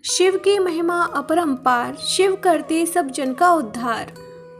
शिव की महिमा अपरंपार, शिव करते सब जन का उद्धार।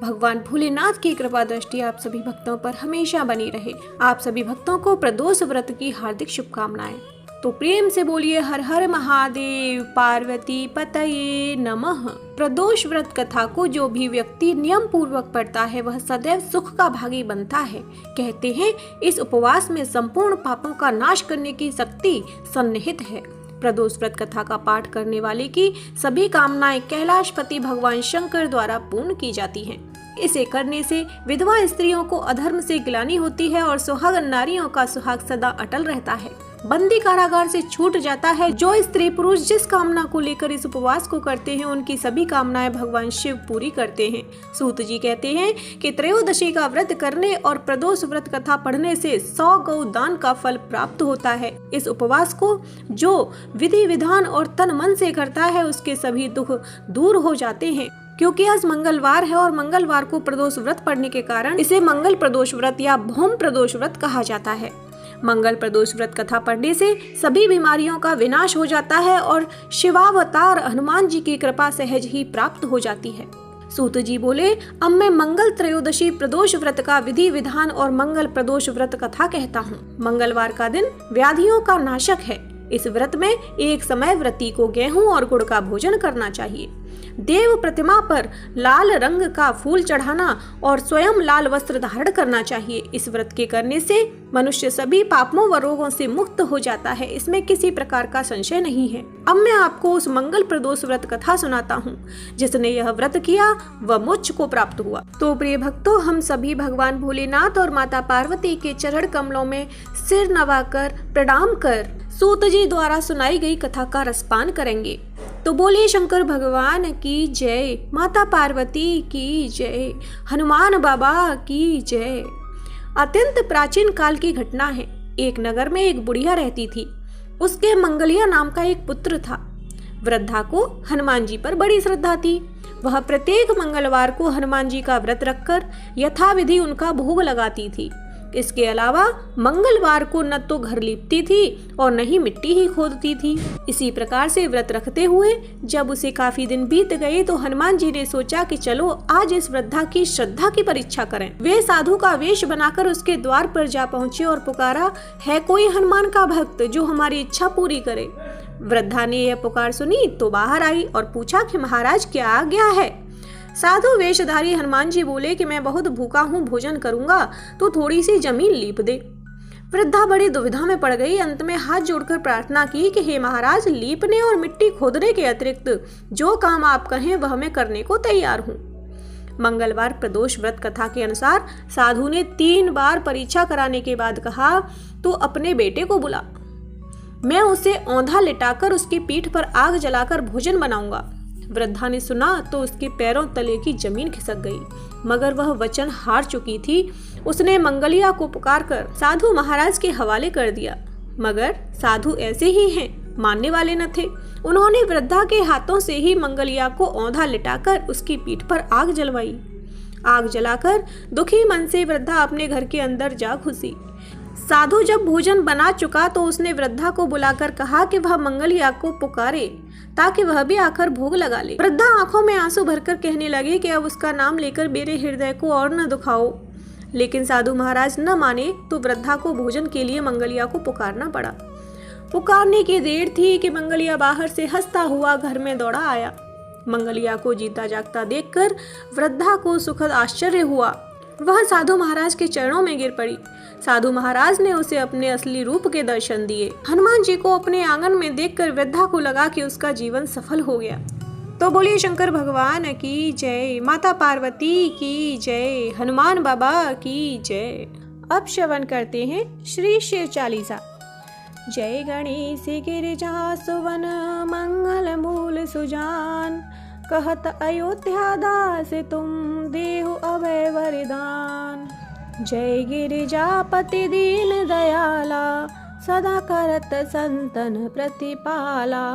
भगवान भोलेनाथ की कृपा दृष्टि आप सभी भक्तों पर हमेशा बनी रहे। आप सभी भक्तों को प्रदोष व्रत की हार्दिक शुभकामनाएं। तो प्रेम से बोलिए हर हर महादेव, पार्वती पतये नमः। प्रदोष व्रत कथा को जो भी व्यक्ति नियम पूर्वक पढ़ता है वह सदैव सुख का भागी बनता है। कहते हैं इस उपवास में संपूर्ण पापों का नाश करने की शक्ति सन्निहित है। प्रदोष व्रत कथा का पाठ करने वाले की सभी कामनाएं कैलाशपति भगवान शंकर द्वारा पूर्ण की जाती हैं। इसे करने से विधवा स्त्रियों को अधर्म से ग्लानि होती है और सुहागन नारियों का सुहाग सदा अटल रहता है। बंदी कारागार से छूट जाता है। जो स्त्री पुरुष जिस कामना को लेकर इस उपवास को करते हैं उनकी सभी कामनाएं भगवान शिव पूरी करते हैं। सूत जी कहते हैं कि त्रयोदशी का व्रत करने और प्रदोष व्रत कथा पढ़ने से 100 गौ दान का फल प्राप्त होता है। इस उपवास को जो विधि विधान और तन मन से करता है उसके सभी दुख दूर हो जाते हैं। क्योंकि आज मंगलवार है और मंगलवार को प्रदोष व्रत पढ़ने के कारण इसे मंगल प्रदोष व्रत या भौम प्रदोष व्रत कहा जाता है। मंगल प्रदोष व्रत कथा पढ़ने से सभी बीमारियों का विनाश हो जाता है और शिवावतार हनुमान जी की कृपा सहज ही प्राप्त हो जाती है। सूत जी बोले, अब मैं मंगल त्रयोदशी प्रदोष व्रत का विधि विधान और मंगल प्रदोष व्रत कथा कहता हूँ। मंगलवार का दिन व्याधियों का नाशक है। इस व्रत में एक समय व्रती को गेहूं और गुड़ का भोजन करना चाहिए। देव प्रतिमा पर लाल रंग का फूल चढ़ाना और स्वयं लाल वस्त्र धारण करना चाहिए। इस व्रत के करने से मनुष्य सभी पापों व रोगों से मुक्त हो जाता है। इसमें किसी प्रकार का संशय नहीं है। अब मैं आपको उस मंगल प्रदोष व्रत कथा सुनाता हूँ। जिसने यह व्रत किया वह मोक्ष को प्राप्त हुआ। तो प्रिय भक्तों, हम सभी भगवान भोलेनाथ और माता पार्वती के चरण कमलों में सिर नवाकर प्रणाम कर सूत जी द्वारा सुनाई गई कथा का रसपान करेंगे। तो बोलिए शंकर भगवान की जय, माता पार्वती की जय, हनुमान बाबा की जय। अत्यंत प्राचीन काल की घटना है। एक नगर में एक बुढ़िया रहती थी। उसके मंगलिया नाम का एक पुत्र था। वृद्धा को हनुमान जी पर बड़ी श्रद्धा थी। वह प्रत्येक मंगलवार को हनुमान जी का व्रत रखकर यथाविधि उनका भोग लगाती थी। इसके अलावा मंगलवार को न तो घर लीपती थी और न ही मिट्टी ही खोदती थी। इसी प्रकार से व्रत रखते हुए जब उसे काफी दिन बीत गए तो हनुमान जी ने सोचा कि चलो आज इस वृद्धा की श्रद्धा की परीक्षा करें। वे साधु का वेश बनाकर उसके द्वार पर जा पहुँचे और पुकारा, है कोई हनुमान का भक्त जो हमारी इच्छा पूरी करे। वृद्धा ने यह पुकार सुनी तो बाहर आई और पूछा कि महाराज क्या आज्ञा है। साधु वेशधारी हनुमान जी बोले कि मैं बहुत भूखा हूँ, भोजन करूंगा तो थोड़ी सी जमीन लीप दे। वृद्धा बड़ी दुविधा में पड़ गई। अंत में हाथ जोड़कर प्रार्थना की कि हे महाराज, लीपने और मिट्टी खोदने के अतिरिक्त जो काम आप कहें वह मैं करने को तैयार हूँ। मंगलवार प्रदोष व्रत कथा के अनुसार साधु ने 3 बार परीक्षा कराने के बाद कहा, तू अपने बेटे को बुला, मैं उसे औंधा लिटाकर उसकी पीठ पर आग जलाकर भोजन बनाऊंगा। वृद्धा ने सुना तो उसके पैरों तले की जमीन खिसक गई, मगर वह वचन हार चुकी थी। उसने मंगलिया को पुकारकर साधु महाराज के हवाले कर दिया, मगर साधु ऐसे ही हैं, मानने वाले न थे। उन्होंने वृद्धा के हाथों से ही मंगलिया को औंधा लिटाकर उसकी पीठ पर आग जलवाई। आग जलाकर दुखी मन से वृद्धा अपने घर के अंदर जा घुसी। साधु जब भोजन बना चुका तो उसने वृद्धा को बुलाकर कहा कि वह मंगलिया को पुकारे ताकि वह भी आकर भोग लगा ले। वृद्धा आंखों में आंसू भरकर कहने लगे कि अब उसका नाम लेकर मेरे हृदय को और न दुखाओ। लेकिन साधु महाराज न माने तो वृद्धा को भोजन के लिए मंगलिया को पुकारना पड़ा। पुकारने की देर थी कि मंगलिया बाहर से हंसता हुआ घर में दौड़ा आया। मंगलिया को जीता जागता देखकर वृद्धा को सुखद आश्चर्य हुआ। वह साधु महाराज के चरणों में गिर पड़ी। साधु महाराज ने उसे अपने असली रूप के दर्शन दिए। हनुमान जी को अपने आंगन में देखकर वृद्धा को लगा कि उसका जीवन सफल हो गया। तो बोलिए शंकर भगवान की जय, माता पार्वती की जय, हनुमान बाबा की जय। अब श्रवण करते हैं श्री शिव चालीसा। जय गणेश गिरिजा सुवन मंगल मूल सुजान, कहत अयोध्या दास तुम देहु अभय वरदान। जय गिरिजापति दीन दयाला, सदा करत संतन प्रतिपाला।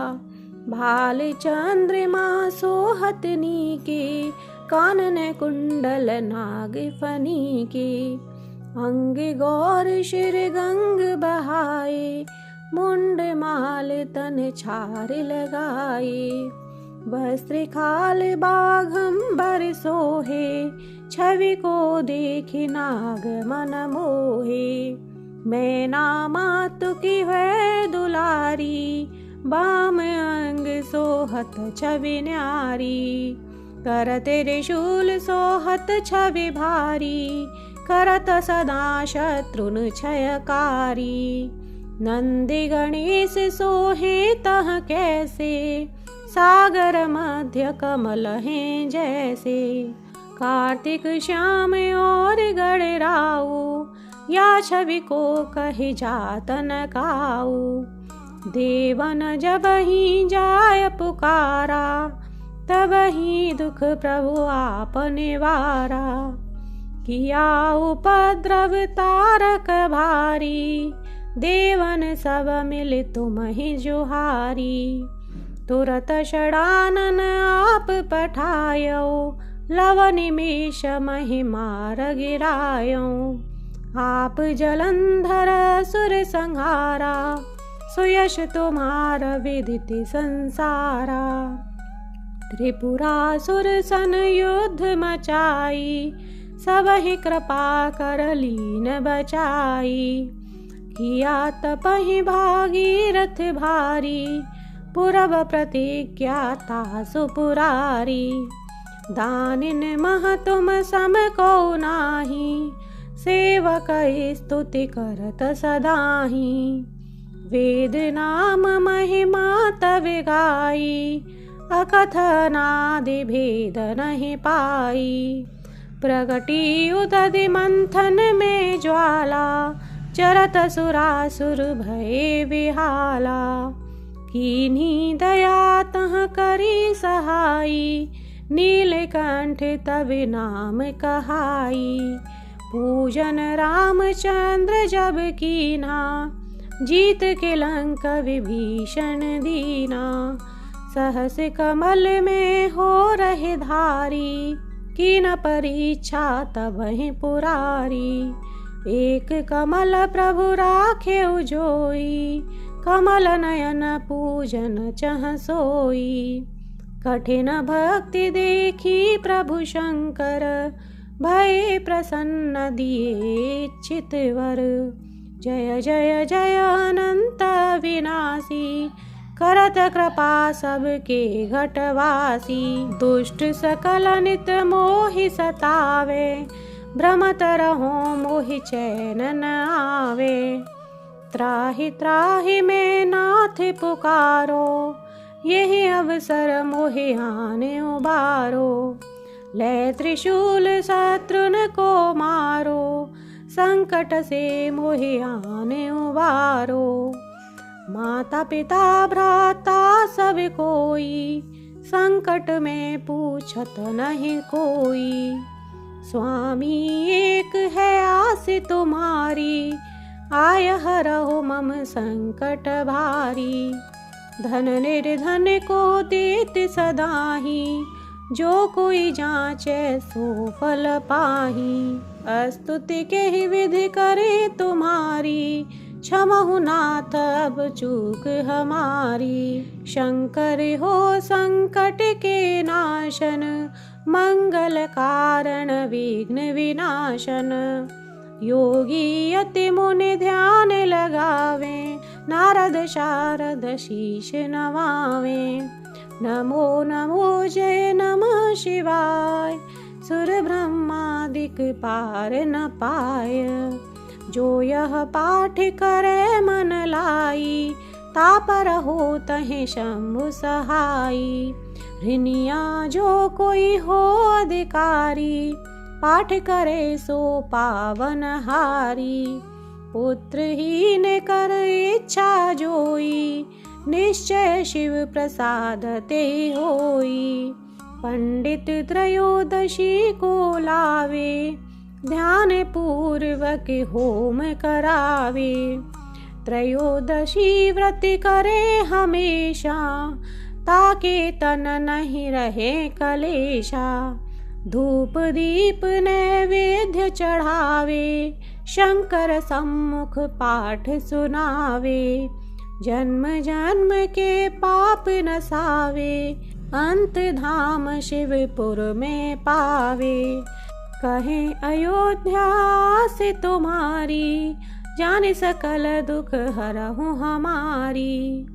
भाल चंद्रमा सोहत नीके, कानन कुंडल नाग फनी के। अंग गौर शिर गंग बहाए, मुंड माल तन छार लगाए, वस्त्र खाल बाघंबर सोहे, छवि को देखी नाग मन मोहे। मैना मातु की है दुलारी, बाम अंग सोहत छवि न्यारी। करत त्रिशूल सोहत छवि भारी, करत सदा शत्रुन क्षयकारी। नंदी गणेश सोहे तह कैसे, सागर मध्य कमल हैं जैसे। कार्तिक श्याम और गणराऊ, या छवि को कही जातन काऊ। देवन जब ही जाय पुकारा, तब ही दुख प्रभु आप निवारा। किया उपद्रव तारक भारी, देवन सब मिल तुम ही जुहारी। तुरत षडानन आप पठायो, लव निमेष महिमार गिरायो। आप जलंधर सुर संहारा, सुयश तुम्हार विदित संसारा। त्रिपुरासुर सन युद्ध मचाई, सब ही कृपा कर लीन बचाई। किया तपहि भागीरथ भारी, पूरब प्रतिज्ञा तासु पुरारी। दानिन मह तुम सम को नाही, सेवक स्तुति करत सदाही। वेद नाम महिमा तव गाई, अकथनादि भेद नहीं पाई। प्रगटी उदधि मंथन में ज्वाला, चरत सुरासुर भये विहाला। कीन्ही दया तह करी सहाई, नीलकंठ तव नाम कहाई। पूजन रामचंद्र जब कीना, जीत के लंक विभीषण दीना। सहस कमल में हो रहे धारी, कीन परीक्षा तब ही पुरारी। एक कमल प्रभु राखे जोई, कमल नयन पूजन चह सोई। कठिन भक्ति देखी प्रभु शंकर, भय प्रसन्न दिए चित वर। जय जय जय अनंत विनाशी, करत कृपा सबके घटवासी। दुष्ट सकल नित मोहि सतावे, भ्रमत रहो मोहि चैन न आवे। त्राहि त्राहि में नाथ पुकारो, यही अवसर मोहि आने उबारो। ले त्रिशूल शत्रुन को मारो, संकट से मोहि आने उबारो। माता पिता भ्राता सब कोई, संकट में पूछत नहीं कोई। स्वामी एक है आस तुम्हारी, आय हरहु मम संकट भारी। धन निर्धन को देत सदाही, जो कोई जांचे सो फल पाही। स्तुति के ही विधि करे तुम्हारी, क्षमहु नाथ अब चूक हमारी। शंकर हो संकट के नाशन, मंगल कारण विघ्न विनाशन। योगी अति मुनि ध्यान लगावे, नारद शारद शीश नवावे। नमो नमो जय नमः शिवाय, सुर ब्रह्मादिक पार न पाय। जो यह पाठ करे मन लाई, तापर हो तहि शंभु सहाई। ऋनिया जो कोई हो अधिकारी, पाठ करे सो पावन हारी। पुत्रहीन कर इच्छा जोई, निश्चय शिव प्रसाद ते होई। पंडित त्रयोदशी को लावे, ध्यान पूर्वक होम करावे। त्रयोदशी व्रत करे हमेशा, ताके तन नहीं रहे कलेशा। धूप दीप नैवेद्य चढ़ावे, शंकर सम्मुख पाठ सुनावे। जन्म जन्म के पाप नसावे, अंत धाम शिवपुर में पावे। कहे अयोध्या से तुम्हारी, जाने सकल दुख हरहु हमारी।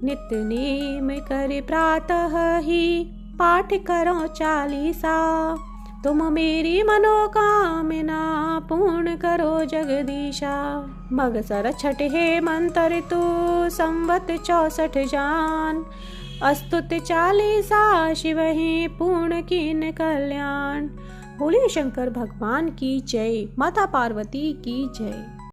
नित्य नेम कर प्रातः ही, पाठ करो चालीसा। तुम मेरी मनोकामना पूर्ण करो जगदीशा। मगसर छठ हे मंत्र तू, संवत 64 जान। अस्तुत चालीसा शिव ही पूर्ण कीन कल्याण। बोलिए शंकर भगवान की जय, माता पार्वती की जय।